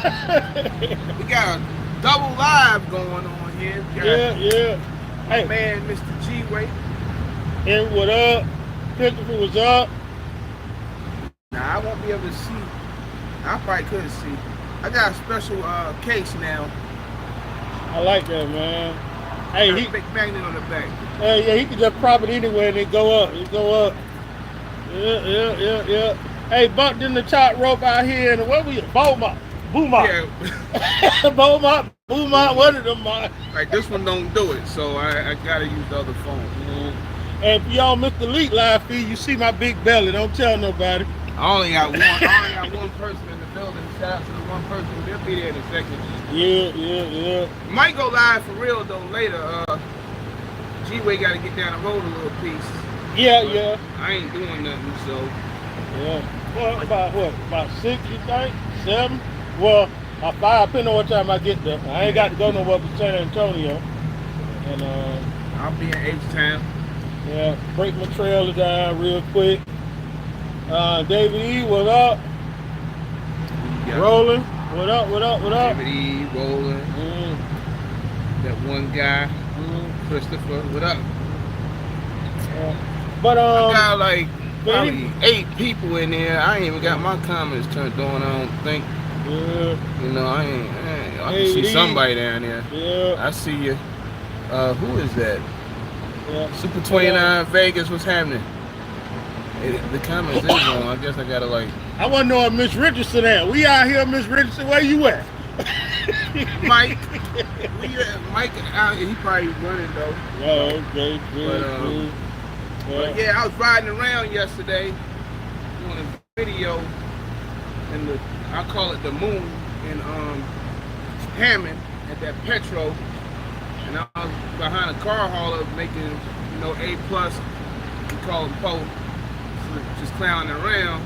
We got a double live going on here. Yeah. My man, Mr. G-Way. And what up? Christopher was up. Now, I won't be able to see. I probably couldn't see. I got a special case now. I like that, man. Hey, Got a big magnet on the back. Yeah, he can just prop it anywhere and it go up. It go up. Yeah. Hey, bumped in the top rope out here, and what we Beaumont. Yeah. Beaumont, one of them. Like this one don't do it, so I gotta use the other phone. And if y'all missed the Elite live feed, you see my big belly. Don't tell nobody. I only got one person in the building. Shout out to the one person. They'll be there in a second. Yeah. Might go live for real though later. G-Way got to get down the road a little piece. Yeah. I ain't doing nothing, so. Yeah. Well, about 6, you think? 7? Well, 5, depending on what time I get there. I ain't got to go nowhere but San Antonio. And I'll be in H-Town. Yeah, break my trailer down real quick. David E, what up? Yeah. Rolling. What up? David E, Rolling. That one guy, Christopher, what up? But I got like probably 8 people in there. I ain't even got my comments turned on, I don't think. Yeah. You know, I can see somebody down there. Yeah. I see you. Who is that? Yeah. Super 29 Vegas, what's happening? The comments is on. I guess I gotta like. I want to know if Miss Richardson at. We out here, Miss Richardson. Where you at? Mike. Mike out here. He probably running though. Oh, okay. Good. But yeah, I was riding around yesterday doing a video in the, I call it the Moon in Hammond at that Petro, and I was behind a car hauler making, A+, we call it Poe, just clowning around.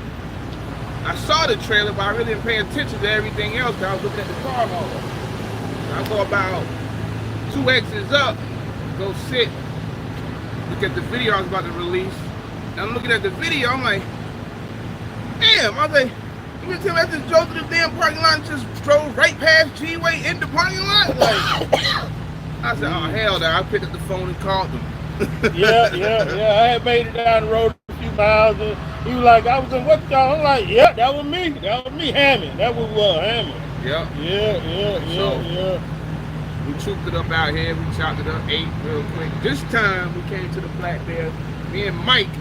I saw the trailer, but I really didn't pay attention to everything else because I was looking at the car hauler. I go about 2 exits up, go sit, look at the video I was about to release. And I'm looking at the video, I'm like, damn, I was like, you gonna tell me I just drove to the damn parking lot and just drove right past G-Way in the parking lot? Like, I said, oh hell no, I picked up the phone and called them. Yeah. I had made it down the road a few miles and he was like, I was in what y'all? I'm like, yeah, that was me, Hammond. That was Hammond. Yeah. We trooped it up out here, we chopped it up, ate real quick. This time we came to the Black Bear. Me and Mike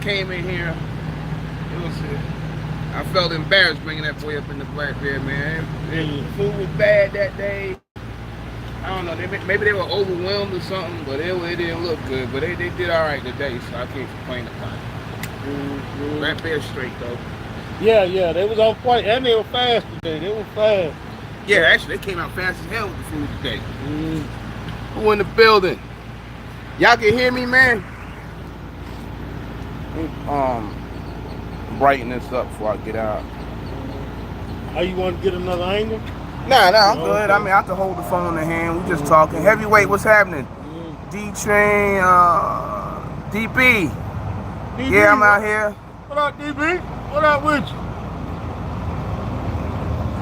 came in here. I felt embarrassed bringing that boy up in the Black Bear, man. The food was bad that day. I don't know, maybe they were overwhelmed or something, but it didn't look good. But they did all right today, so I can't complain about it. Black Bear straight though. Yeah, they was on point, and they were fast today. They were fast. Yeah, actually, they came out fast as hell with the food today. Who in the building? Y'all can hear me, man? Brighten this up before I get out. Oh, you want to get another angle? Nah, I'm good. I mean, I can hold the phone in hand. We just talking. Heavyweight, what's happening? D-Train, DB. Yeah, I'm out here. What up, DB? What up with you?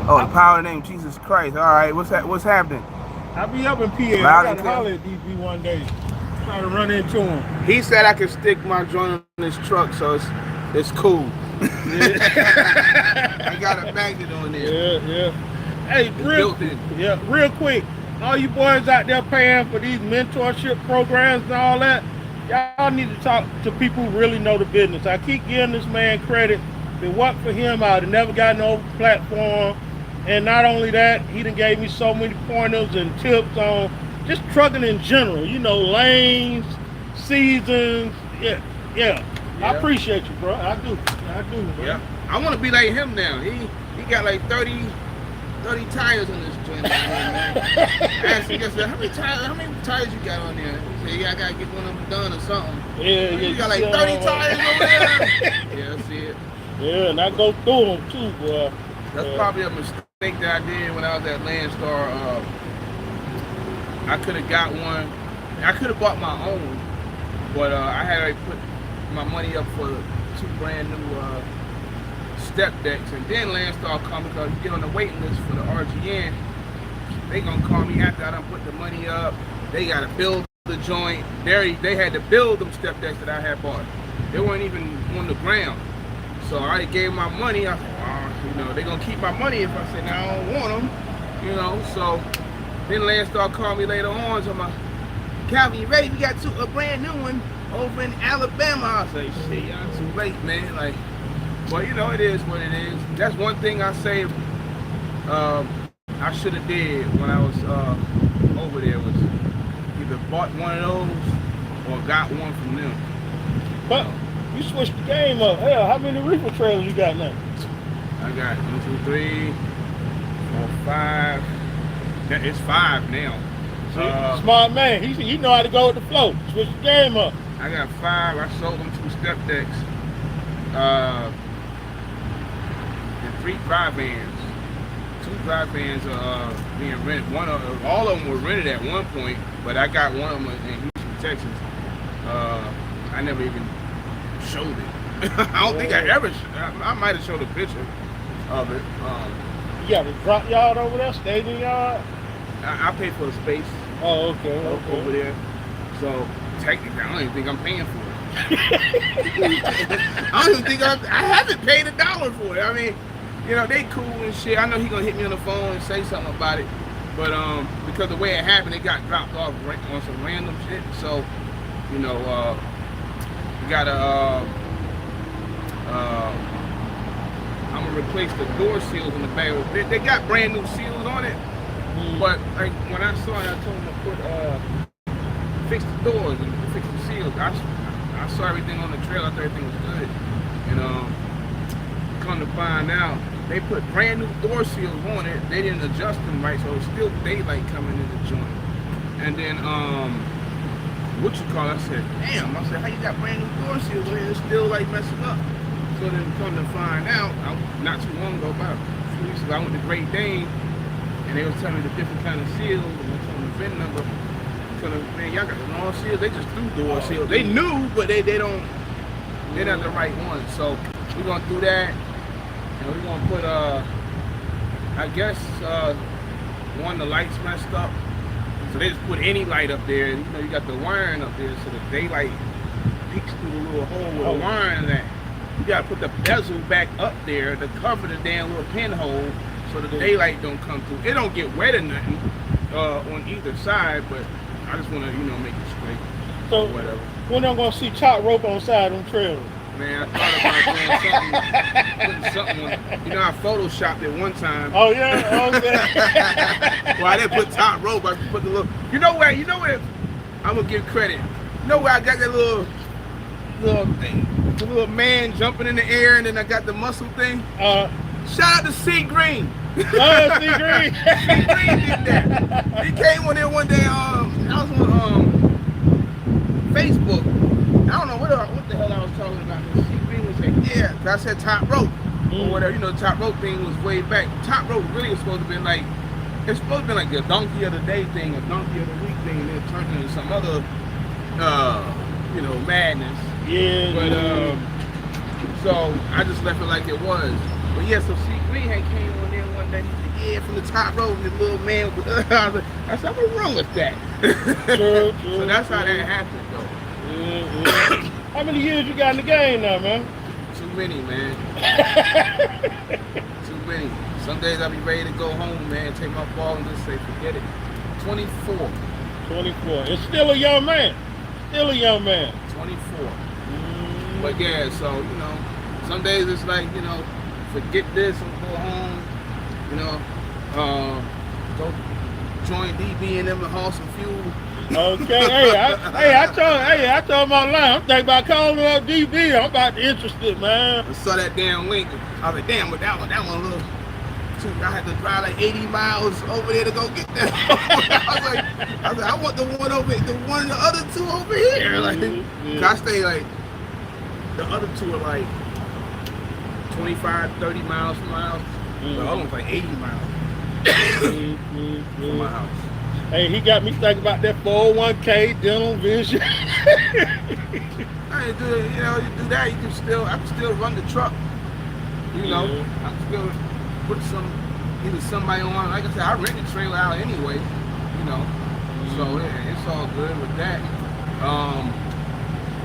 Oh, the power name, Jesus Christ. All right, what's happening? I'll be up in PA. I got to holler at DB one day. Try to run into him. He said I could stick my joint on his truck, so it's cool. I got a magnet on there. Yeah. Hey, real quick. All you boys out there paying for these mentorship programs and all that, y'all need to talk to people who really know the business. I keep giving this man credit. Been working for him. I'd have never got no platform. And not only that, he done gave me so many pointers and tips on just trucking in general. Lanes, seasons. Yeah. I appreciate you, bro. I do. Man. Yeah. I want to be like him now. He got like 30 tires on this joint. Man. I asked him yesterday, how many tires you got on there? He said, yeah, I got to get one of them done or something. Yeah. You got like 30 tires on there? Yeah, I see it. Yeah, and I go through them too, boy. That's probably a mistake that I did when I was at Landstar. I could have got one. I could have bought my own, but I had already put my money up for 2 brand new step decks, and then Landstar called me because you get on the waiting list for the RGN. They gonna call me after I done put the money up. They gotta build the joint. They had to build them step decks that I had bought. They weren't even on the ground. So I gave my money. I said, oh, they gonna keep my money if I say, no, I don't want them. So then Landstar called me later on. So my Calvin, you ready? We got a brand new one over in Alabama. I say, shit, y'all too late, man. Like, well, it is what it is. That's one thing I say I should have did when I was over there was either bought one of those or got one from them. But you switched the game up. Hell, how many reefer trailers you got now? I got 1, 2, 3, 4, 5. It's 5 now. Smart man. He know how to go with the flow. Switch the game up. I got 5. I sold them 2 step decks. And 3 dry vans. 2 dry vans are being rented. All of them were rented at one point, but I got one of them in Houston, Texas. I never even showed it. I don't think I ever. I might have showed a picture of it. You got a drop yard over there, staging yard? I paid for the space. Oh, okay. Over there. So technically, I don't even think I'm paying for it. I don't even think I haven't paid $1 for it. I mean, they cool and shit. I know he gonna hit me on the phone and say something about it, but because the way it happened, it got dropped off on some random shit. So, we gotta. I'm gonna replace the door seals in the back. They got brand new seals on it, but like when I saw it, I told them to fix the doors and fix the seals. I saw everything on the trail. I thought everything was good, and come to find out, they put brand new door seals on it. They didn't adjust them right, so it's still daylight coming in the joint. And then I said, damn. I said, how you got brand new door seals on it? It's still like messing up. So then come to find out, not too long ago, about a few weeks ago, I went to Great Dane, and they was telling me the different kind of seals, and they told me the VIN number. So man, y'all got the wrong seals. They just threw door seals. They knew, but they're not the right ones. So we're gonna do that, and we're gonna put I guess one, the lights messed up, so they just put any light up there. And, you got the wiring up there, so the daylight peeks through the little hole with the wiring in that. You gotta put the bezel back up there to cover the damn little pinhole so the daylight don't come through. It don't get wet or nothing on either side, but I just wanna, make it straight. So whatever. When I'm gonna see top rope on the side of them trailers? Man, I thought about doing something on, I photoshopped it one time. Oh yeah, okay. Well, I didn't put top rope, I put the little, you know what, I'm gonna give credit. You know where I got that little thing? The little man jumping in the air, and then I got the muscle thing. Shout out to C Green. C Green. C Green did that. He came on there one day. I was on Facebook. I don't know what the hell I was talking about. C Green was like, yeah, I said top rope or whatever. The top rope thing was way back. Top rope really was supposed to be like, it's supposed to be like a donkey of the day thing, a donkey of the week thing, and then it turned into some other, madness. Yeah. But so I just left it like it was. But yeah, so C Green had came on there one day. He said, yeah, from the top rope, this little man. I said, what's wrong with that? True, so that's how that happened, though. How many years you got in the game now, man? Too many, man. Too many. Some days I'll be ready to go home, man, take my ball and just say, forget it. 24. 24. It's still a young man. 24. But yeah, so, some days it's like, forget this and go home, go join DB and them and haul some fuel. Okay, I told my line, I'm thinking about calling up DB. I'm about to interested, man. I saw that damn link. I was like, damn, but that one little. I had to drive like 80 miles over there to go get that. I was like, I want the one the other two over here. Like, I stay like, the other two are like 25, 30 miles from my house. The other one's like 80 miles from my house. Hey, he got me thinking about that 401k, dental vision. I ain't do it, you do that, I can still run the truck. You know, I can still put either somebody on. Like I said, I rent the trailer out anyway. You know, so it's all good with that.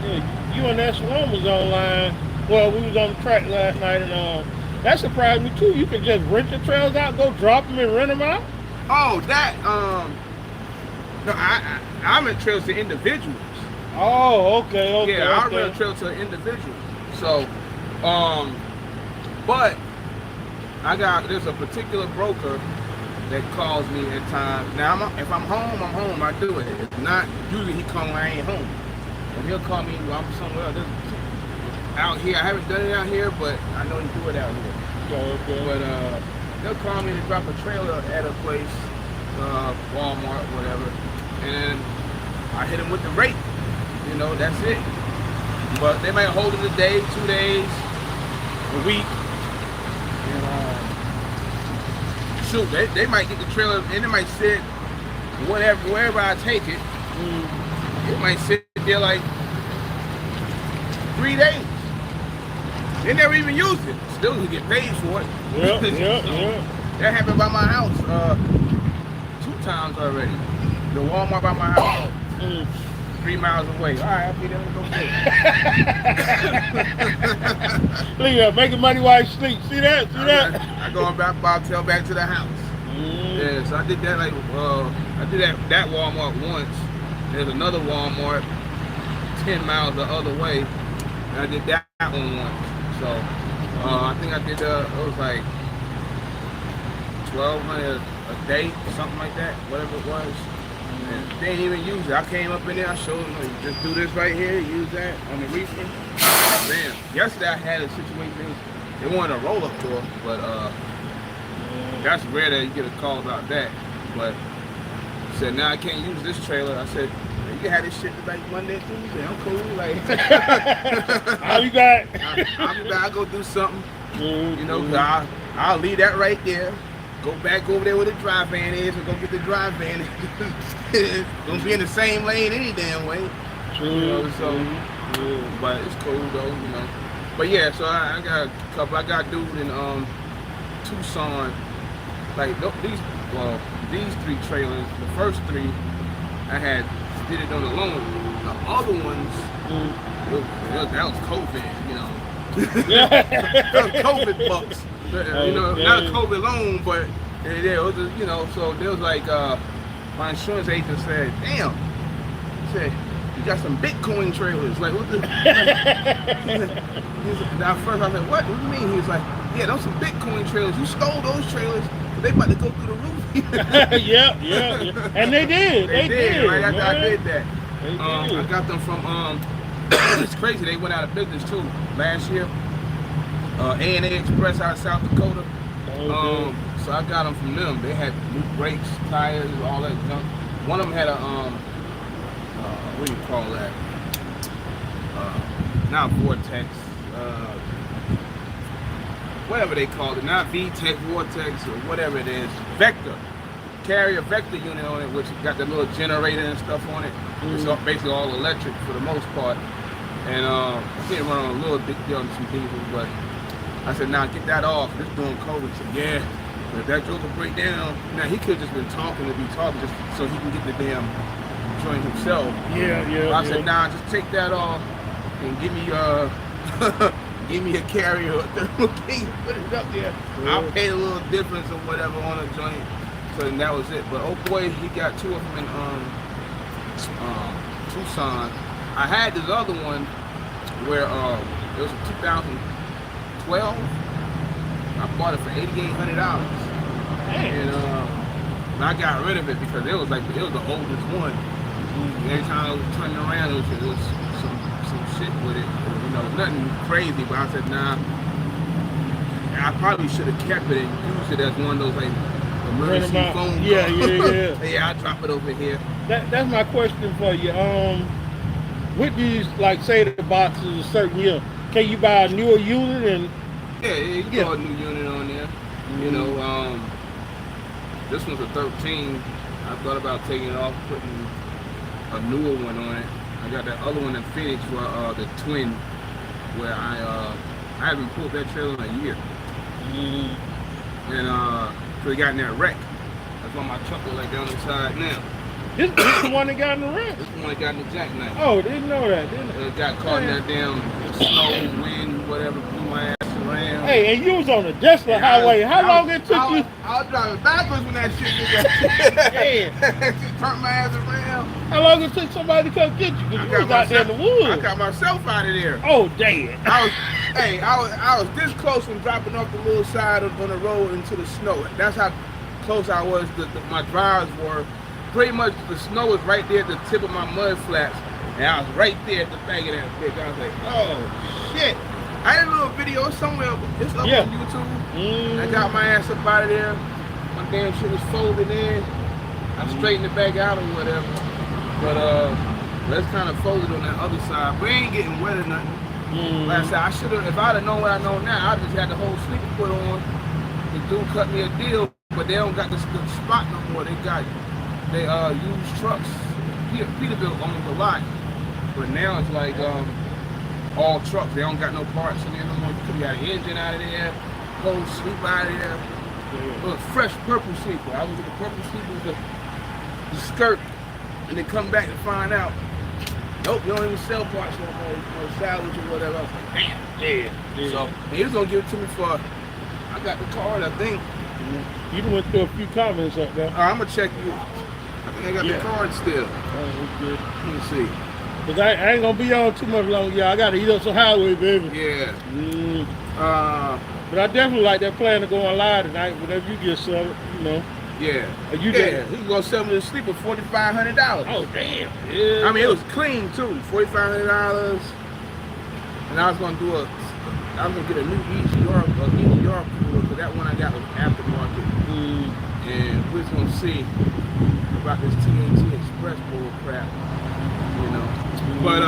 Yeah, you and that Shalom was online. Well, we was on the track last night, and that surprised me too. You can just rent the trailers out, go drop them and rent them out. Oh, that no, I rent trailers to individuals. Oh, okay. Yeah, I rent trailers to individuals. So, but there's a particular broker that calls me at times. Now, if I'm home, I do it. If not, usually he calls when I ain't home. And he'll call me while I'm somewhere else. Out here, I haven't done it out here, but I know he do it out here. Okay. But they'll call me to drop a trailer at a place, Walmart, whatever, and I hit them with the rate. You know, that's it. But they might hold it a day, 2 days, a week. And shoot, they might get the trailer and it might sit wherever I take it. It might sit there like 3 days. They never even used it. Still you get paid for it. Yeah. That happened by my house 2 times already. The Walmart by my house, 3 miles away. All right, I'll be there to go get it. Look at that, making money while you sleep. See that? I go about tail back to the house. Yeah, so I did that I did that Walmart once. There's another Walmart 10 miles the other way. And I did that one once. So I think I did it was like $1,200 a day, something like that, whatever it was. And they didn't even use it. I came up in there, I showed them, you just do this right here, use that on the reefer. Bam. Yesterday I had a situation, they wanted a roll-up door, but that's rare that you get a call about that. But I said, now I can't use this trailer. I said, you can have this shit like Monday and Tuesday. I'm cool. Like, I'll be back. I'll go do something. You know, I'll leave that right there. Go back over there where the dry van is and go get the dry van. Gonna be in the same lane any damn way. True. You know, so, but it's cool though, you know. But yeah, so I got a couple. I got dude in Tucson. Like these 3 trailers. The first 3 I did it on the loan. The other ones, that was COVID, you know. That was COVID bucks. You know, not a COVID loan, but it was, you know, so there was like, my insurance agent said, damn, he said, you got some Bitcoin trailers. Like, what the? Now, first I said, what do you mean? He was like, yeah, those some Bitcoin trailers. You stole those trailers, but they about to go through the roof. Yeah. And they did. They did. Right after I did that. I got them from, it's crazy, they went out of business too last year. A&A Express out of South Dakota. So I got them from them. They had new brakes, tires, all that junk. One of them had a, what do you call that? Not Vortex, whatever they call it, not VTEC, Vortex, or whatever it is. Vector. Carry a Vector unit on it, which got the little generator and stuff on it. It's basically all electric for the most part. And I did run on a little bit on some diesel, but I said, nah, get that off. This doing COVID. So yeah, but if that joker break down, now he could have just been talking just so he can get the damn joint himself. Yeah. I said, nah, just take that off and give me give me a carrier or put it up there. I'll pay a little difference or whatever on a joint. So then that was it. But oh boy, he got 2 of them in Tucson. I had this other one where it was a 2012. I bought it for $8,800, and I got rid of it because it was the oldest one. Every time I was turning around, it was some shit with it. You know, nothing crazy. But I said, nah. I probably should have kept it and used it as one of those like emergency phone calls. Yeah. Yeah, I'll drop it over here. That's my question for you. With these, like, say the box is a certain year, can you buy a newer unit and? Yeah, you can throw a new unit on there. You know, this one's a 13. I thought about taking it off, putting a newer one on it. I got that other one in Phoenix, the twin, where I haven't pulled that trailer in a year. And so he got in that wreck. That's why my truck is like down the side now. This the one that got in the wreck? This is the one that got in the jackknife. Oh, didn't know that, didn't I? It got caught in that damn snow, wind, whatever, blew my ass around. Hey, and you was on the Desla highway. How long it took you? I was driving backwards when that shit got Yeah. turned my ass around. How long it took somebody to come get you? Because you was out there in the woods. I got myself out of there. Oh, damn. I was this close from dropping off the little side on the road into the snow. That's how close I was. My drivers were. Pretty much the snow was right there at the tip of my mud flaps. And I was right there at the back of that bitch. I was like, oh, shit. I had a little video somewhere. It's up on YouTube. I got my ass up out of there. My damn shit was folded in. I straightened it back out or whatever. But that's kind of folded on that other side. We ain't getting wet or nothing. Like I said, I should have, if I'd have known what I know now, I just had the whole sleeper put on. The dude cut me a deal, but they don't got the spot no more. They use trucks. Peterbilt owns a lot. But now it's like all trucks. They don't got no parts in there no more. You got an engine out of there, whole sleeper out of there. It was fresh purple sleeper. I was with the purple sleeper with the skirt, and then come back and find out, nope, you don't even sell parts no more, no salvage or whatever. I was like, damn. Yeah. So he was gonna give it to me for, I got the card, I think. You done went through a few comments up there. I'm gonna check you. I think I got the card still. Oh, good. Let me see. Cause I ain't gonna be on too much longer. Yeah, I gotta eat up some highway, baby. Yeah. But I definitely like that plan to go on live tonight. Whenever you get some, you know. Yeah. He's gonna sell me the sleeper for $4,500. Oh damn. Yeah. I mean, it was clean too, $4,500. And I was gonna get a new EGR cooler, because that one I got was aftermarket. And we're just gonna see about this TNT Express bull crap, you know. But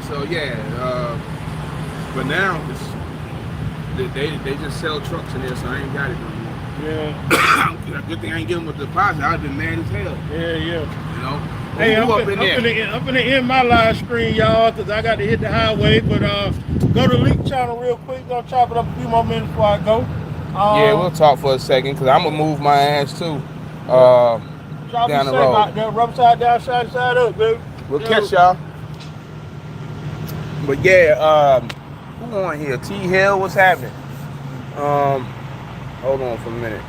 so yeah, but now they just sell trucks in there, so I ain't got it no more. Yeah. Good thing I ain't giving them a deposit. I'd been mad as hell. Yeah. You know. Hey, I'm gonna end my live screen, y'all, because I got to hit the highway. But go to Leak Channel real quick. Gonna chop it up a few more minutes before I go. Yeah, we'll talk for a second, because I'm gonna move my ass too. Down the road. Out there, rub side down, side up, baby. We'll catch y'all. But yeah, who on here? T Hill, what's happening? Hold on for a minute.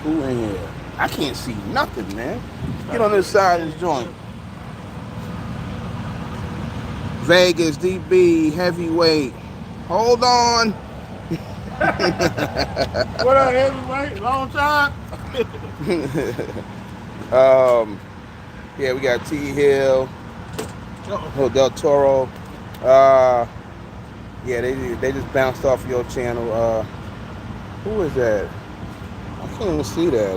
Who in here? I can't see nothing, man. Get on this side of this joint. Vegas, DB, heavyweight. Hold on. What up, heavyweight? Long time? Yeah, we got T Hill, Del Toro. Yeah, they just bounced off your channel. Who is that? I can't even see that.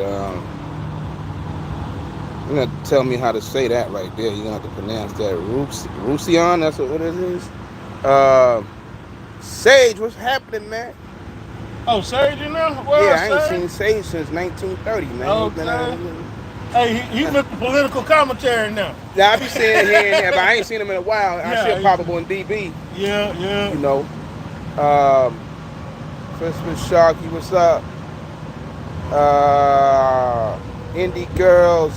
You're gonna tell me how to say that right there. You're gonna have to pronounce that. Rusian, that's what it is. Sage, what's happening, man? Oh, Sage, you know? Well, yeah, I ain't seen Sage since 1930, man. Okay. Hey, he with the political commentary now. Yeah, I be seeing it here and there, but I ain't seen him in a while. I see him poppable in DB. Yeah. You know. Christmas Sharky, what's up? Indie Girls,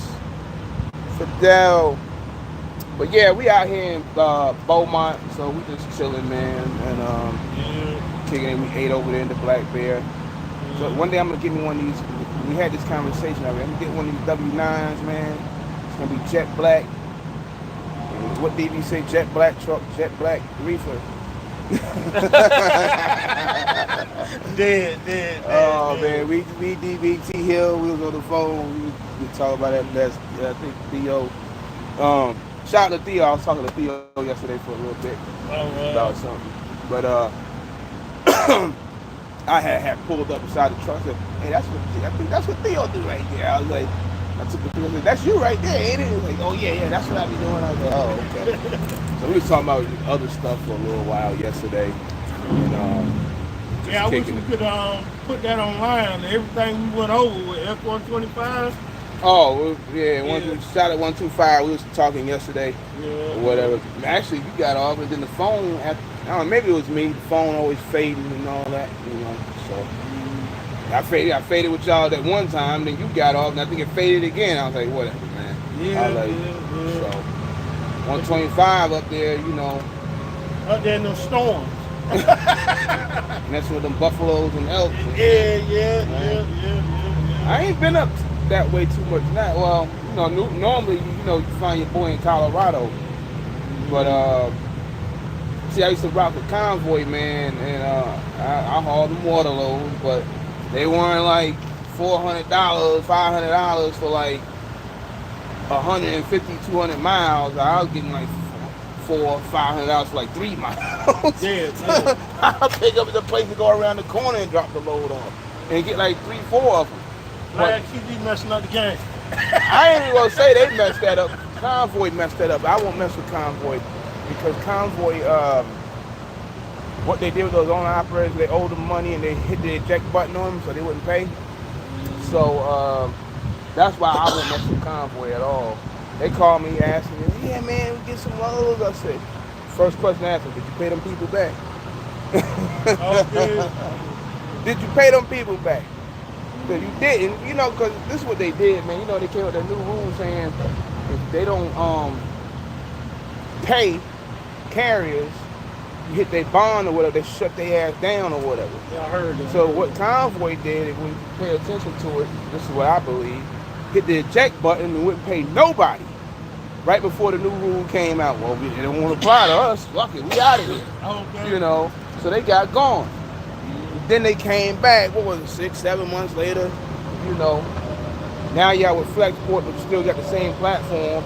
Fidel. But yeah, we out here in Beaumont, so we just chilling, man, and kicking it. We ate over there in the Black Bear. So one day I'm gonna get me one of these. We had this conversation already. I'm gonna get one of these W9s, man. It's gonna be jet black. And what did he say? Jet black truck, jet black reefer. Dead. Oh man, we DBT Hill. We was on the phone. We talk about that. That's I think Theo. Shout out to Theo. I was talking to Theo yesterday for a little bit about something. But I had pulled up beside the truck and said, hey, that's what Theo do right there. I was like, I took the picture and said, that's you right there, ain't it? He was like, oh yeah, that's what I be doing. I was like, oh, okay. So we was talking about other stuff for a little while yesterday. And, I wish we could put that online. Everything we went over with F-125, Oh, yeah, shot at 125. We was talking yesterday, or whatever. Actually, you got off, and then the phone. I don't know, maybe it was me. The phone always fading and all that, So I faded with y'all that one time. Then you got off, and I think it faded again. I was like, whatever, man. So 125 up there, Up there in those storms. Messing with them buffaloes and elks. Yeah. I ain't been up that way too much now. Well, normally, you find your boy in Colorado. But, see, I used to rock with Convoy, man, and I hauled them water loads, but they weren't like $400, $500 for like 150, 200 miles. I was getting like $400, $500 for like 3 miles. I'll pick up at the place to go around the corner and drop the load off and get like 3, 4 of them. Vlad keep messing up the game. I ain't even gonna say they messed that up. Convoy messed that up. I won't mess with Convoy because Convoy, what they did with those owner operators, they owed them money and they hit the eject button on them so they wouldn't pay. So that's why I won't mess with Convoy at all. They called me asking me, yeah man, we get some loads. I said, first question I asked them, did you pay them people back? Did you pay them people back? Because you didn't, because this is what they did, man. They came with a new rule saying if they don't pay carriers, you hit their bond or whatever, they shut their ass down or whatever. Yeah, I heard that. So what Convoy did, when you pay attention to it, this is what I believe, hit the eject button and wouldn't pay nobody. Right before the new rule came out. Well, they don't want to apply to us. Fuck it, we out of here. Okay. So they got gone. Then they came back, what was it, 6, 7 months later, Now y'all with Flexport, but you still got the same platform.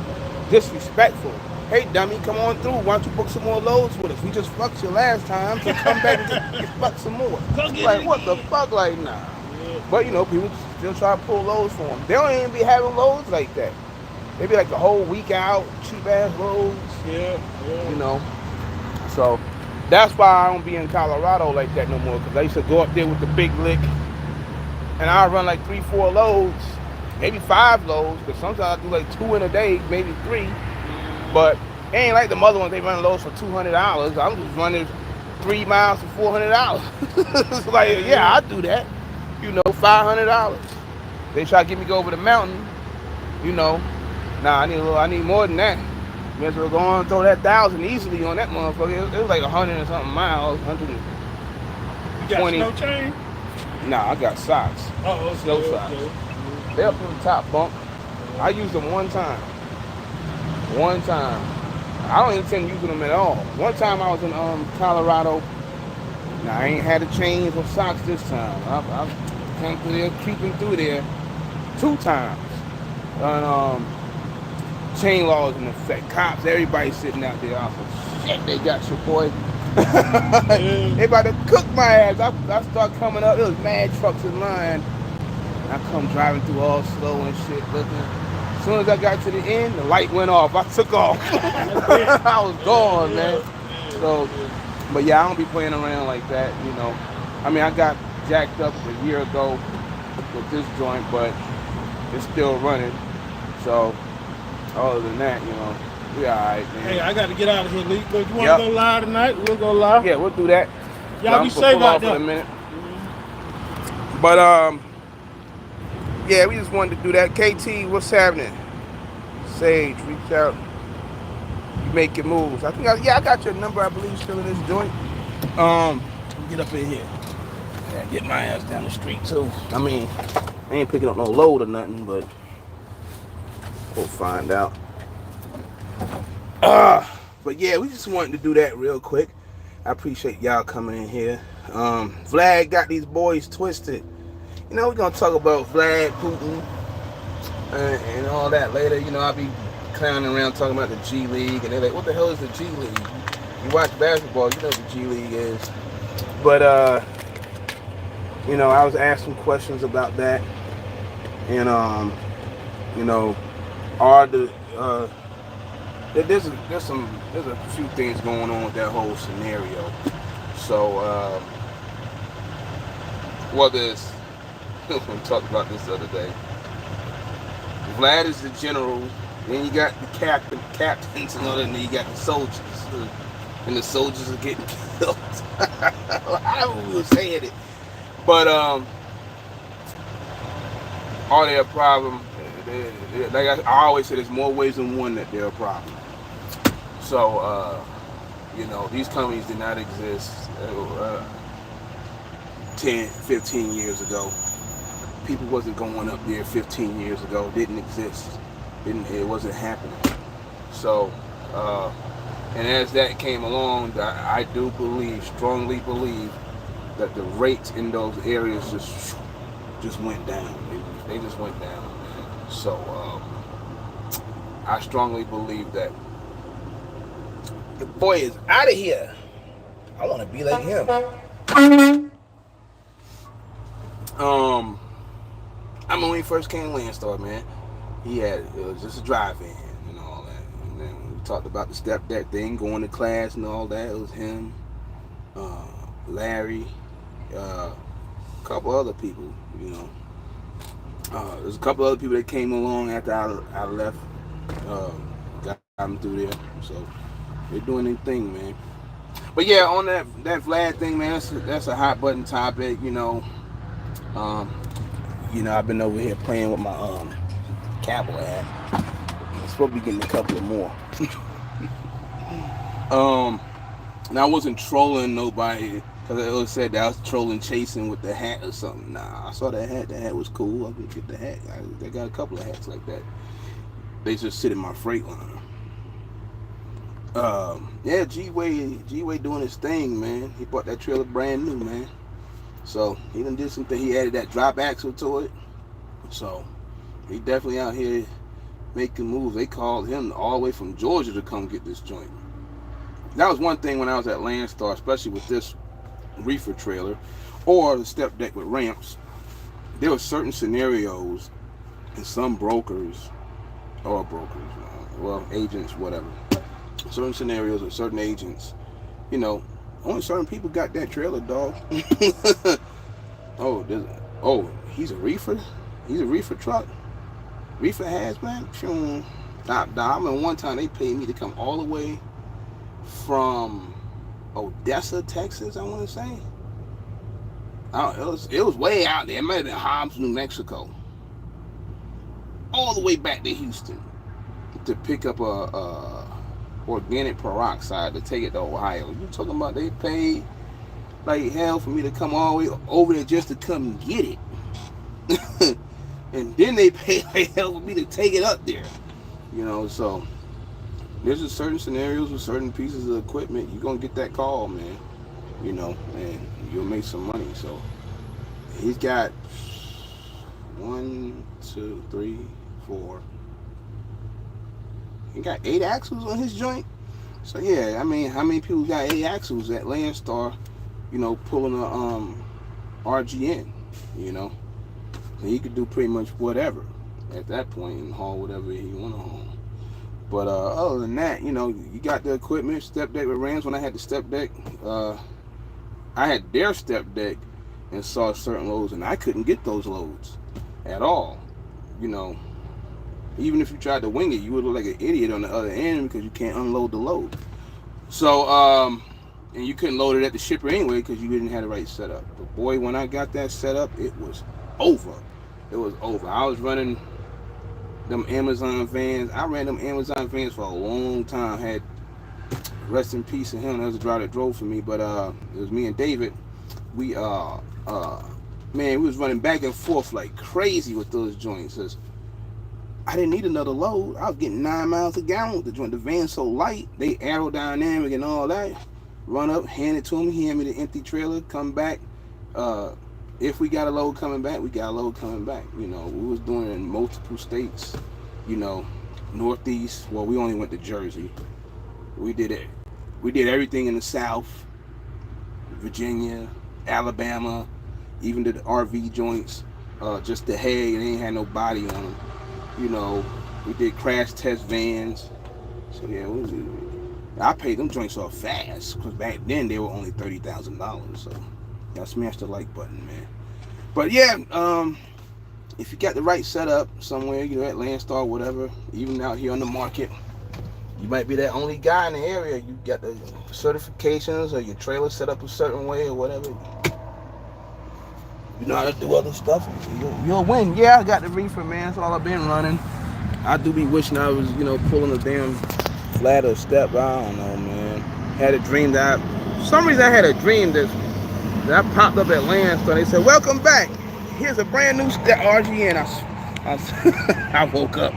Disrespectful. Hey, dummy, come on through. Why don't you book some more loads with us? We just fucked you last time, so come back and get fucked some more. Like, what the fuck? Like, nah. But, people still try to pull loads for them. They don't even be having loads like that. They be like the whole week out, cheap-ass loads. Yeah. So that's why I don't be in Colorado like that no more, because I used to go up there with the big lick, and I run like 3, 4 loads, maybe 5 loads, because sometimes I do like 2 in a day, maybe 3. But it ain't like the other ones, they run loads for $200. I'm just running 3 miles for $400. It's like, yeah, I do that. $500. They try to get me to go over the mountain, Nah, I need more than that. May as well go on and throw that 1,000 easily on that motherfucker. It was like 100 and something miles, 120. You got snow chain? Nah, I got socks. Snow socks. Okay. They're up in the top bunk. I used them one time. I don't intend using them at all. One time I was in Colorado. Now I ain't had a chains or socks this time. I came through there, creeping through there 2 times. And chain laws in effect. Cops, everybody sitting out there. I was like, shit, they got you, boy. They about to cook my ass. I start coming up. There was mad trucks in line. I come driving through all slow and shit, looking. As soon as I got to the end, the light went off. I took off. I was gone, man. So, but yeah, I don't be playing around like that, I mean, I got jacked up a year ago with this joint, but it's still running. So, other than that, we all right, man. Hey, I got to get out of here, Lee. But you want to go live tonight? We'll go live. Yeah, we'll do that. Y'all be safe out there. For a minute. But, yeah, we just wanted to do that. KT, what's happening? Sage, reach out. You make your moves. I got your number, I believe, still in this joint. Get up in here. Yeah, get my ass down the street, too. I mean, I ain't picking up no load or nothing, but we'll find out. But yeah, we just wanted to do that real quick. I appreciate y'all coming in here. Vlad got these boys twisted. We're going to talk about Vlad, Putin, and all that later. I'll be clowning around talking about the G League, and they're like, what the hell is the G League? You watch basketball, you know what the G League is. But, I was asking questions about that. And, there's a few things going on with that whole scenario. So, whether it's, we talked about this the other day. Vlad is the general. Then you got the captains, and all that. And then you got the soldiers, and the soldiers are getting killed. I was saying it, but are they a problem? Like I always say, there's more ways than one that they're a problem. So, these companies did not exist 10, 15 years ago. People wasn't going up there 15 years ago. Didn't exist. It wasn't happening. So, and as that came along, I do strongly believe, that the rates in those areas just went down. They just went down. So, I strongly believe that the boy is out of here. I want to be like him. When he first came to Landstar, man, it was just a drive-in and all that. And then we talked about the step deck thing, going to class and all that. It was him, Larry, a couple other people, There's a couple other people that came along after I left, got them through there. So they're doing their thing, man. But yeah, on that Vlad thing, man, that's a hot button topic, I've been over here playing with my cowboy hat. I'm supposed to be getting a couple of more. And I wasn't trolling nobody, because it was said that I was trolling chasing with the hat or something. Nah, I saw that hat. The hat was cool. I could get the hat. I got a couple of hats like that. They just sit in my Freightliner. Yeah, G-Way doing his thing, man. He bought that trailer brand new, man. So he done did something. He added that drop axle to it. So he definitely out here making moves. They called him all the way from Georgia to come get this joint. That was one thing when I was at Landstar, especially with this reefer trailer or the step deck with ramps. There were certain scenarios and some agents, whatever. Certain scenarios and certain agents, only certain people got that trailer, dog. He's a reefer? He's a reefer truck? Reefer hazmat? I remember one time they paid me to come all the way from Odessa, Texas, I want to say. It was way out there. It might have been Hobbs, New Mexico. All the way back to Houston to pick up a organic peroxide to take it to Ohio. You talking about they paid like hell for me to come all the way over there just to come and get it. And then they paid like hell for me to take it up there. So there's just certain scenarios with certain pieces of equipment, you're gonna get that call, man. And you'll make some money. So he's got 1, 2, 3, 4. He got 8 axles on his joint. So yeah, how many people got 8 axles at Landstar, pulling a RGN, So he could do pretty much whatever at that point and haul whatever he want to haul. But other than that, you got the equipment, step deck with Rams. When I had the step deck, I had their step deck and saw certain loads, and I couldn't get those loads at all. Even if you tried to wing it, you would look like an idiot on the other end because you can't unload the load. So, and you couldn't load it at the shipper anyway because you didn't have the right setup. But boy, when I got that set up, it was over. It was over. I was running them Amazon vans. I ran them Amazon vans for a long time. Had rest in peace to him. That was the driver that drove for me. But it was me and David. We we was running back and forth like crazy with those joints. I didn't need another load. I was getting 9 miles a gallon with the joint. The van's so light, they aerodynamic and all that. Run up, hand it to him. He hand me the empty trailer. Come back. If we got a load coming back, we got a load coming back. We was doing it in multiple states. Northeast. Well, we only went to Jersey. We did it. We did everything in the South. Virginia, Alabama, even the RV joints. Just the hay. They ain't had no body on them. We did crash test vans. So yeah, I paid them joints off fast because back then they were only $30,000. So I smashed the like button, man. But yeah, if you got the right setup somewhere, you know, at Landstar, whatever, even out here on the market, you might be that only guy in the area. You got the certifications or your trailer set up a certain way or whatever. You know how to do other stuff, you'll win. Yeah, I got the reefer, man. That's all I've been running. I do be wishing I was, you know, pulling a damn flat or step. I don't know, man. Had a dream that for some reason I had a dream that I popped up at Landstar. They said, "Welcome back. Here's a brand new step RGN." I woke up.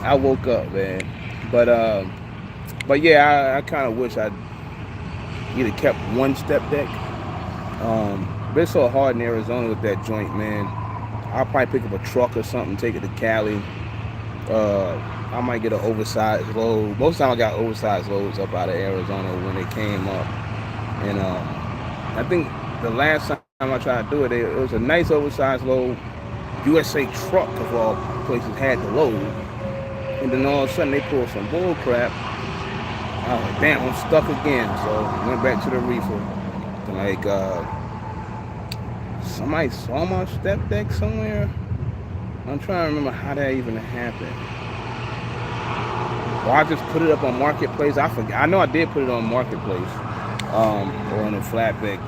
I woke up, man. But yeah, I kind of wish I'd either kept one step deck. But it's so hard in Arizona with that joint, man. I'll probably pick up a truck or something, take it to Cali. I might get an oversized load. Most of the time I got oversized loads up out of Arizona when they came up. And I think the last time I tried to do it, it was a nice oversized load. USA truck of all places had the load. And then all of a sudden they pulled some bull crap. I was like, damn, I'm stuck again. So I went back to the reefer. And like, somebody saw my step deck somewhere. I'm trying to remember how that even happened. Or I just put it up on Marketplace. I forgot. I know I did put it on Marketplace. Or on a flatbed.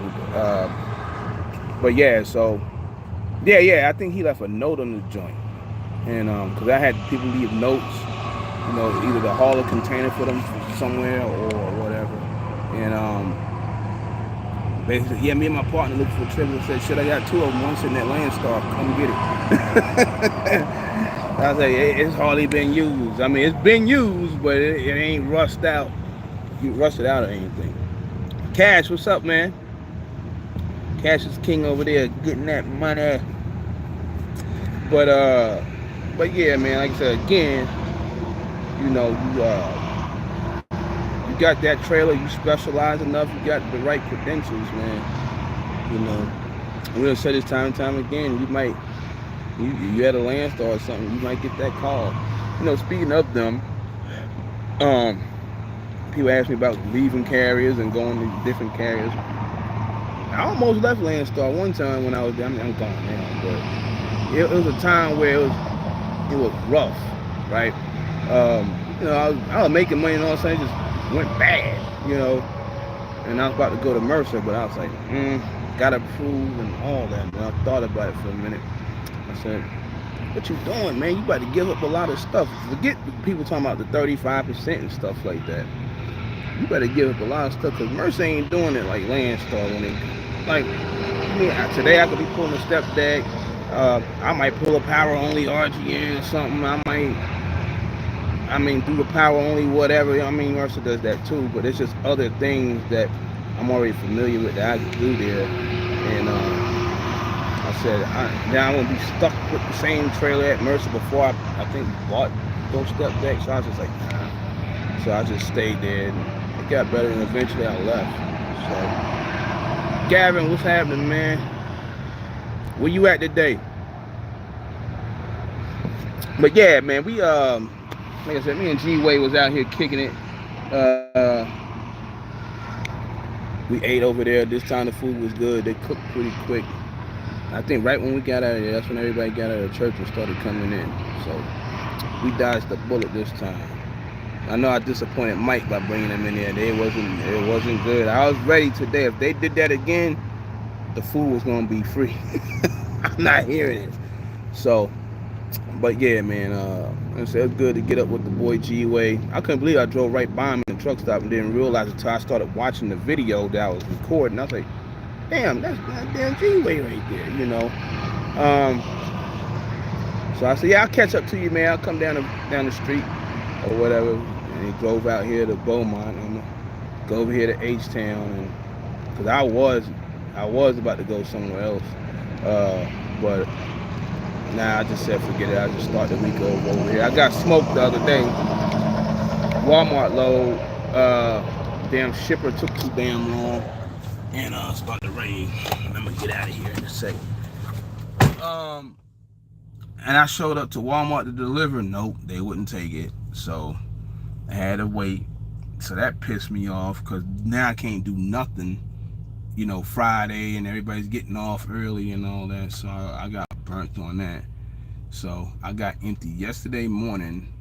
But yeah, so yeah, I think he left a note on the joint. And because I had people leave notes, you know, either to haul a container for them somewhere or whatever. And basically, yeah, me and my partner looked for a trailer and said, shit, I got two of them, one sitting at Landstar, come get it. I was like, it's hardly been used. I mean, it's been used, but it ain't rusted out. You rusted out or anything. Cash, what's up, man? Cash is king over there, getting that money. But yeah, man, like I said, again, you know, you got that trailer, you specialize enough, you got the right credentials, man. You know, we're gonna say this time and time again, you at a Landstar or something, you might get that call. You know, speaking of them, people ask me about leaving carriers and going to different carriers. I almost left Landstar one time when I was there. I mean, I'm gone now, but it was a time where it was rough, right? You know, I was making money and all of a sudden it just went bad, you know. And I was about to go to Mercer, but I was like, gotta prove and all that. And I thought about it for a minute. I said, what you doing, man? You about to give up a lot of stuff. Forget people talking about the 35% and stuff like that. You better give up a lot of stuff, because Mercer ain't doing it like Landstar when it, like, today I could be pulling a step deck. I might pull a power only RGN or something. I mean, do the power only whatever. I mean, Mercer does that too, but it's just other things that I'm already familiar with that I can do there. And I said, now I'm gonna be stuck with the same trailer at Mercer before I think bought those step decks. So I was just like, nah. So I just stayed there, and it got better, and eventually I left. So, Gavin, what's happening, man? Where you at today? But yeah, man, we like I said, me and G-Way was out here kicking it. We ate over there. This time the food was good. They cooked pretty quick. I think right when we got out of there, that's when everybody got out of church and started coming in. So we dodged the bullet this time. I know I disappointed Mike by bringing them in there. It wasn't good. I was ready today. If they did that again, the food was gonna be free. I'm not hearing it. So, but yeah, man, it was good to get up with the boy G-Way. I couldn't believe I drove right by him in the truck stop and didn't realize it until I started watching the video that I was recording. I was like, damn, that's goddamn G-Way right there, you know. So I said, yeah, I'll catch up to you, man. I'll come down the street or whatever. And he drove out here to Beaumont. I'm gonna go over here to H-Town, and because I was about to go somewhere else, but nah, I just said forget it. I'll just start the week over here. I got smoked the other day. Walmart load. Damn shipper took too damn long, and it started to rain. I'm gonna get out of here in a second. And I showed up to Walmart to deliver. Nope, they wouldn't take it. So I had to wait. So that pissed me off, because now I can't do nothing you know, Friday and everybody's getting off early and all that. So I got burnt on that. So I got empty yesterday morning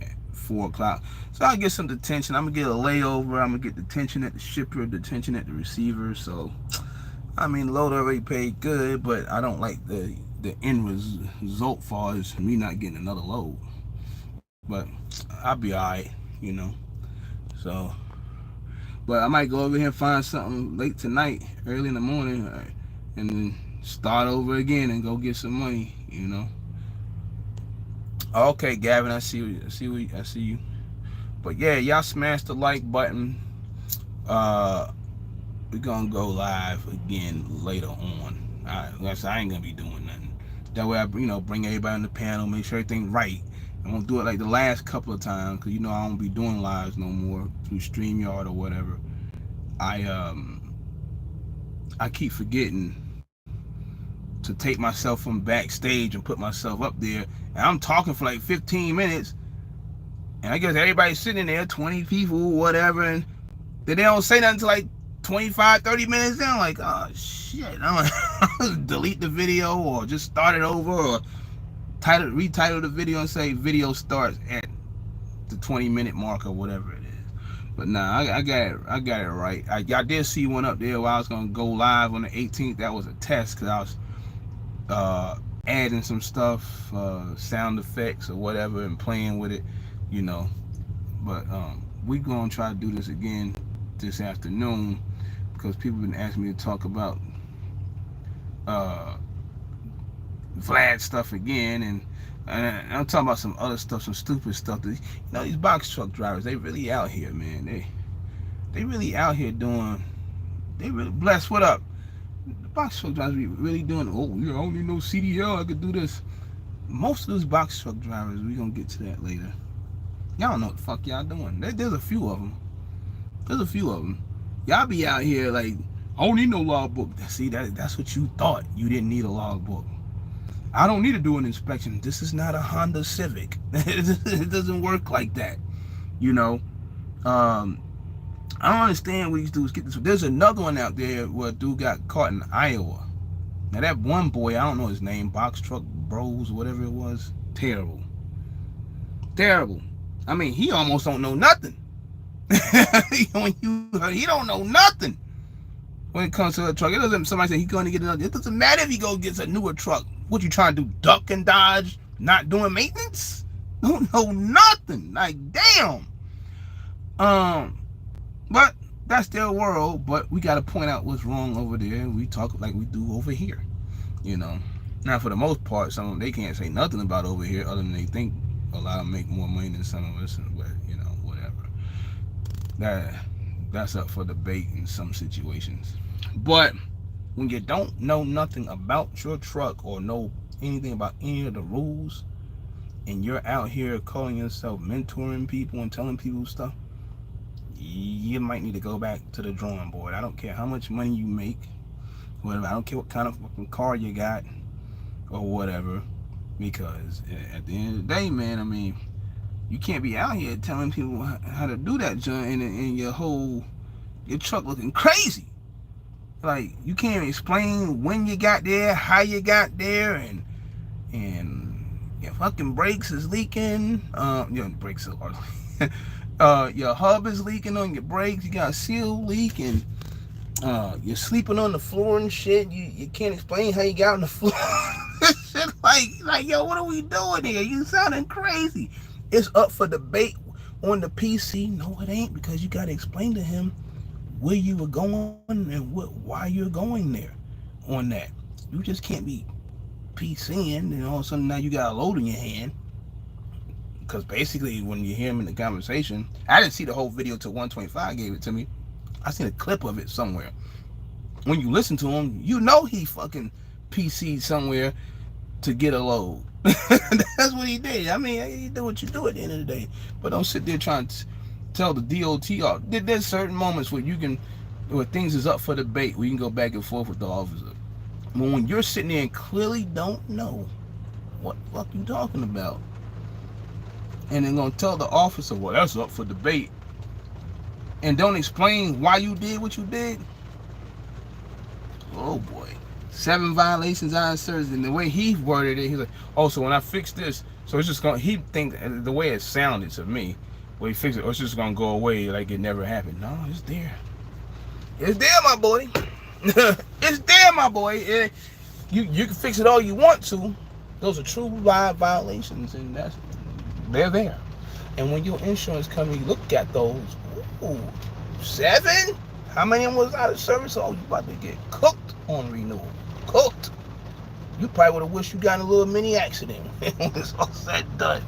at 4 o'clock. So I get some detention. I'm gonna get a layover. I'm gonna get detention at the shipper, detention at the receiver. So I mean, load already paid good, but I don't like the end result far as me not getting another load. But I'll be alright, you know. So, but I might go over here and find something late tonight, early in the morning, and then start over again and go get some money, you know. Okay, Gavin, I see you. But yeah, y'all smash the like button. We're gonna go live again later on. I ain't gonna be doing nothing. That way I bring everybody on the panel, make sure everything right. I won't do it like the last couple of times, because I won't be doing lives no more through StreamYard or whatever. I keep forgetting to take myself from backstage and put myself up there, and I'm talking for like 15 minutes, and I guess everybody's sitting there, 20 people, whatever, and then they don't say nothing until like 25, 30 minutes down. Like, oh shit, I'm gonna delete the video or just start it over, or retitle the video and say video starts at the 20-minute mark or whatever it is. But nah, I got it right. I did see one up there where I was gonna go live on the 18th. That was a test, because I was adding some stuff, sound effects or whatever, and playing with it, you know. But we gonna try to do this again this afternoon, because people have been asking me to talk about Vlad stuff again, and I'm talking about some other stuff, some stupid stuff. That, these box truck drivers, they really out here, man. They really out here doing. They really blessed. What up? The box truck drivers be really doing. Oh, I only know CDL. I could do this. Most of those box truck drivers, we gonna get to that later. Y'all don't know what the fuck y'all doing. There's a few of them. There's a few of them. Y'all be out here like, I don't need no logbook. See, that's what you thought. You didn't need a logbook. I don't need to do an inspection. This is not a Honda Civic. It doesn't work like that. I don't understand where these dudes get this. There's another one out there where a dude got caught in Iowa. Now that one boy, I don't know his name, Box Truck Bros, whatever it was. Terrible. Terrible. I mean, he almost don't know nothing. He don't know nothing when it comes to a truck. It doesn't. Somebody say he's going to get another. It doesn't matter if he goes gets a newer truck. What you trying to do? Duck and dodge? Not doing maintenance? Don't know nothing. Like damn. But that's their world. But we got to point out what's wrong over there. We talk like we do over here. Now for the most part, some of them they can't say nothing about over here, other than they think a lot of them make more money than some of us, and whatever. That's up for debate in some situations. But when you don't know nothing about your truck or know anything about any of the rules, and you're out here calling yourself mentoring people and telling people stuff, you might need to go back to the drawing board. I don't care how much money you make, whatever. I don't care what kind of fucking car you got or whatever, because at the end of the day, man, I mean, you can't be out here telling people how to do that joint and your truck looking crazy. Like, you can't explain when you got there, how you got there, and your fucking brakes is leaking. Your brakes are your hub is leaking on your brakes. You got a seal leak, and you're sleeping on the floor and shit. You can't explain how you got on the floor. like yo, what are we doing here? You sounding crazy. It's up for debate on the PC. No, it ain't, because you got to explain to him where you were going and why you're going there on that. You just can't be PCing and all of a sudden now you got a load in your hand. Because basically when you hear him in the conversation, I didn't see the whole video till 125 gave it to me. I seen a clip of it somewhere. When you listen to him, he fucking PC'd somewhere to get a load. That's what he did. I mean, you do what you do at the end of the day, but don't sit there trying to tell the DOT off. There's certain moments where where things is up for debate, where you can go back and forth with the officer. But when you're sitting there and clearly don't know what the fuck you talking about, and then gonna tell the officer, well, that's up for debate, and don't explain why you did what you did, Oh boy. 7 violations on service, and the way he worded it, he's like, "Oh, so when I fix this, so it's just gonna." He think the way it sounded to me, when he fixed it, oh, it's just gonna go away like it never happened. No, it's there. It's there, my boy. It's there, my boy. You can fix it all you want to. Those are true live violations, and they're there. And when your insurance company look at those, ooh, 7? How many of them was out of service? Oh, you about to get cooked on renewal. Cooked. You probably would have wished you got in a little mini accident when it's all said and done.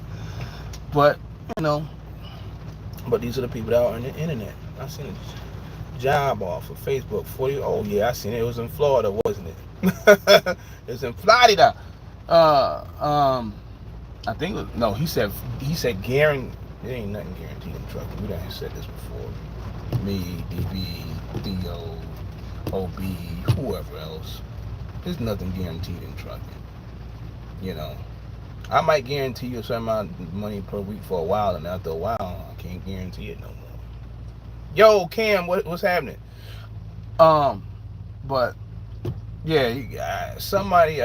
But, but these are the people that are on the internet. I seen a job off of Facebook. 40. Oh yeah, I seen it. It was in Florida, wasn't it? It was in Florida. I think it was, no. He said guaranteed. There ain't nothing guaranteed in trucking. We done said this before. Me, DB, Theo, OB, whoever else. There's nothing guaranteed in trucking. I might guarantee you a certain amount of money per week for a while, and after a while, I can't guarantee it no more. Yo, Cam, what's happening? But yeah, somebody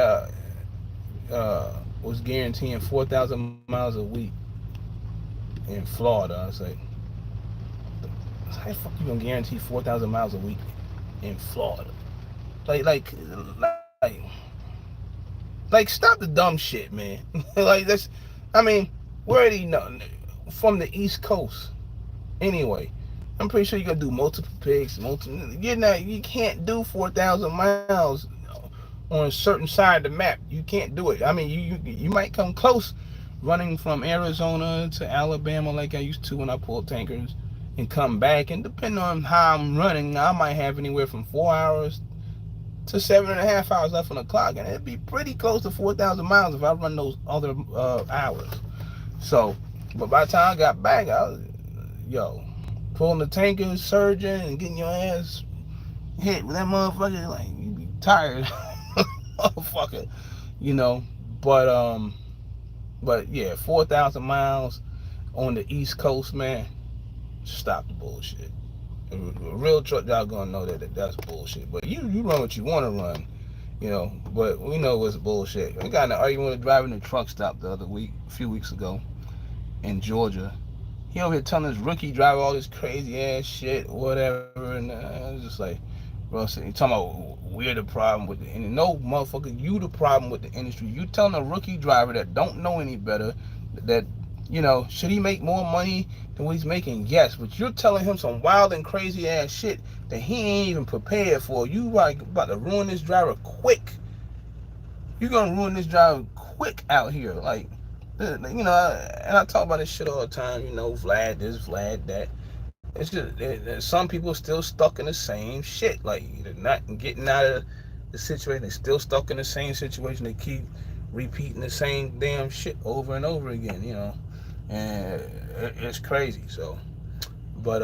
was guaranteeing 4,000 miles a week in Florida. I was like, how the fuck you gonna guarantee 4,000 miles a week in Florida? Like, stop the dumb shit, man. Like, that's, I mean, where are they from the East Coast? Anyway, I'm pretty sure you're gonna do multiple picks, you can't do 4,000 miles on a certain side of the map. You can't do it. I mean, you might come close running from Arizona to Alabama like I used to when I pulled tankers and come back, and depending on how I'm running, I might have anywhere from 4 hours to 7.5 hours left on the clock, and it'd be pretty close to 4,000 miles if I run those other hours. So, but by the time I got back, I was, pulling the tankers, surging, and getting your ass hit with that motherfucker, like, you be tired, motherfucker, But yeah, 4,000 miles on the East Coast, man. Stop the bullshit. A real truck y'all gonna know that's bullshit. But you run what you want to run, But we know it's bullshit. We got in an argument with a driver in a truck stop a few weeks ago, in Georgia. He over here telling his rookie driver all this crazy ass shit, whatever, and I was just like, bro, so you talking about we're the problem with and no, motherfucker, you the problem with the industry. You telling a rookie driver that don't know any better that, should he make more money than what he's making? Yes, but you're telling him some wild and crazy ass shit that he ain't even prepared for. You like about to ruin this driver quick. You're gonna ruin this driver quick out here, like, and I talk about this shit all the time. Vlad this, Vlad that. It's just some people still stuck in the same shit. Like, they're not getting out of the situation. They're still stuck in the same situation. They keep repeating the same damn shit over and over again. And it's crazy. So, but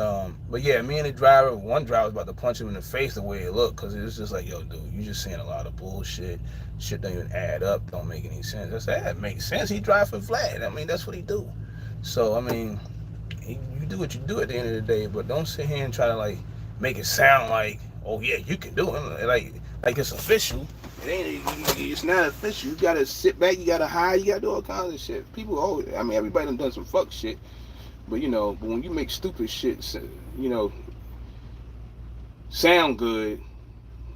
yeah, me and one driver was about to punch him in the face the way it looked, because it was just like, yo, dude, you just saying a lot of bullshit. Shit don't even add up. Don't make any sense. I said, that makes sense. He drive for Vlad. I mean, that's what he do. So, I mean, you do what you do at the end of the day, but don't sit here and try to like make it sound like, oh yeah, you can do it, like it's official. It's not official. You gotta sit back, you gotta hide, you gotta do all kinds of shit. People, everybody done some fuck shit, but but when you make stupid shit, sound good,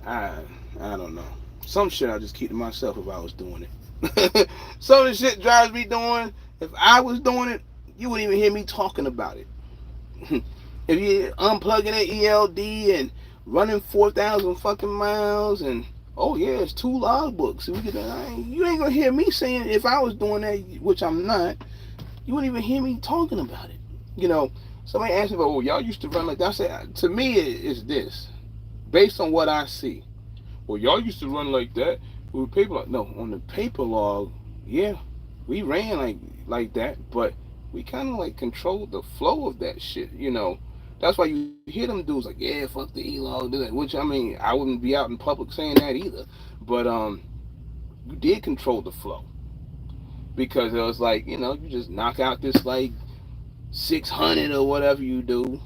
I don't know. Some shit I just keep to myself if I was doing it. Some of the shit drives me doing. If I was doing it, you wouldn't even hear me talking about it. If you unplugging that ELD and running 4,000 fucking miles and, oh yeah, it's 2 logbooks. You ain't gonna hear me saying, if I was doing that, which I'm not, you wouldn't even hear me talking about it. Somebody asked me about, oh, y'all used to run like that. I said, to me, it's this. Based on what I see. Well, y'all used to run like that with paper log. No, on the paper log, yeah, we ran like that, but we kind of like controlled the flow of that shit, That's why you hear them dudes like, yeah, fuck the E-log, do that. Which, I mean, I wouldn't be out in public saying that either. But you did control the flow. Because it was like, you just knock out this like 600 or whatever you do,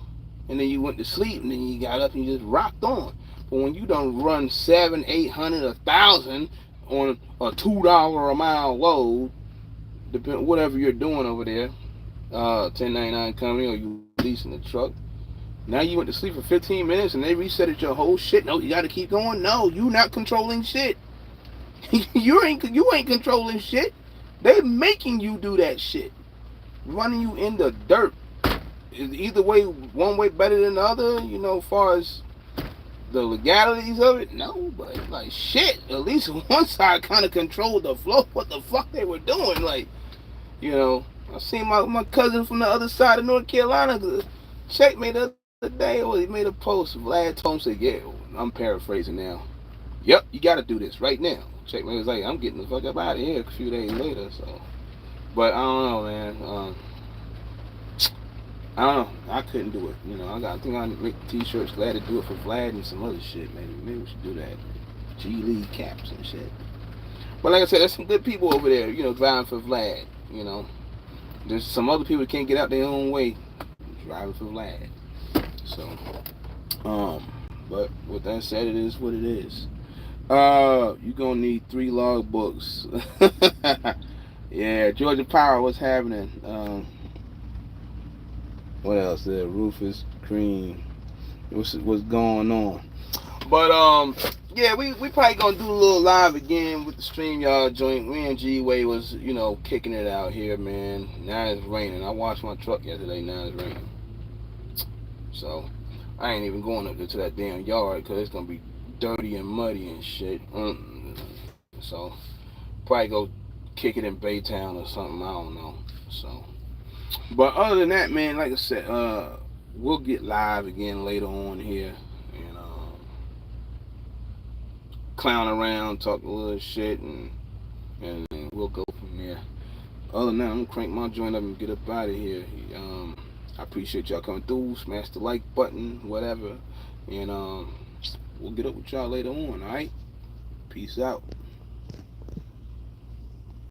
and then you went to sleep, and then you got up and you just rocked on. But when you done run 700, 800, 1,000 on a $2 a mile load, depend whatever you're doing over there, 1099 company, or you leasing the truck. Now you went to sleep for 15 minutes and they resetted your whole shit. No, you got to keep going. No, you not controlling shit. you ain't controlling shit. They making you do that shit, running you in the dirt. Is either way, one way better than the other, you know, as far as the legalities of it? No, but like shit, at least one side kind of controlled the flow, what the fuck they were doing. Like, you know, I seen my cousin from the other side of North Carolina check me the other day, or he made a post. Vlad told him, said, yeah, I'm paraphrasing now. Yep, you got to do this right now. Check me was like, I'm getting the fuck up out of here a few days later, so. But I don't know, man. I don't know. I couldn't do it. You know, I think I make t-shirts. Glad to do it for Vlad and some other shit. Maybe we should do that. G League caps and shit. But like I said, there's some good people over there. You know, driving for Vlad. You know, there's some other people that can't get out their own way driving for Vlad. So, but with that said, it is what it is. You're gonna need 3 log books. Yeah, Georgia Power, what's happening? What else there? Rufus Cream. What's going on? But yeah, we probably gonna do a little live again with the StreamYard joint. Me and G-Way was, you know, kicking it out here, man. Now it's raining. I washed my truck yesterday, now it's raining. So I ain't even going up there to that damn yard because it's gonna be dirty and muddy and shit. So probably go kick it in Baytown or something, I don't know. So, but other than that, man, like I said, we'll get live again later on here and clown around, talk a little shit, and we'll go from there. Other than that, I'm gonna crank my joint up and get up out of here. I appreciate y'all coming through. Smash the like button, whatever, and we'll get up with y'all later on. All right, peace out.